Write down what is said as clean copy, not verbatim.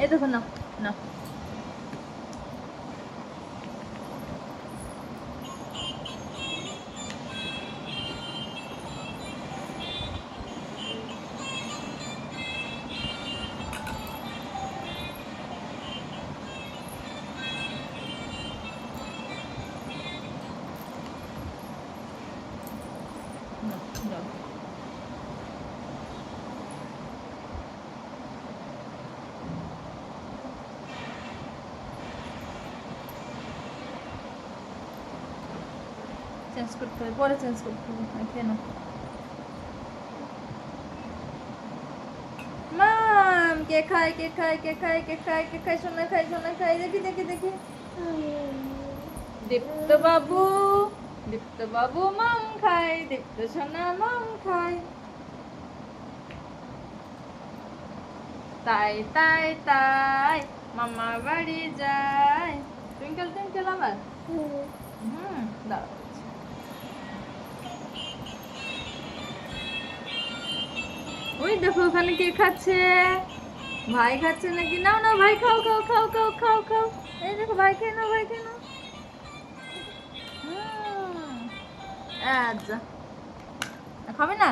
এই দেখো না না চেঞ্জ করতে হবে, পরে চেঞ্জ করতে হবে। কেন মাম কে খায় কে খায় কে খায় কে খায় কে খায়, সোনা খায় সোনা খায়, দেখি দেখি দেখি। দীপ্ত বাবু, দীপ্ত বাবু মাম খায়, দীপ্ত সোনা মাম খায়। তাই তাই তাই মামা বাড়ি যায়। টুইঙ্কেল টুইঙ্কেল আবার দাঁড়াও। ওই দেখো ওখানে কে খাচ্ছে, ভাই খাচ্ছে নাকি? নাও না ভাই, খাও খাও খাও খাও খাও খাও। এই দেখো ভাই খেয়ে নাও, ভাই খেয়ে নাও। আচ্ছা খাবে না?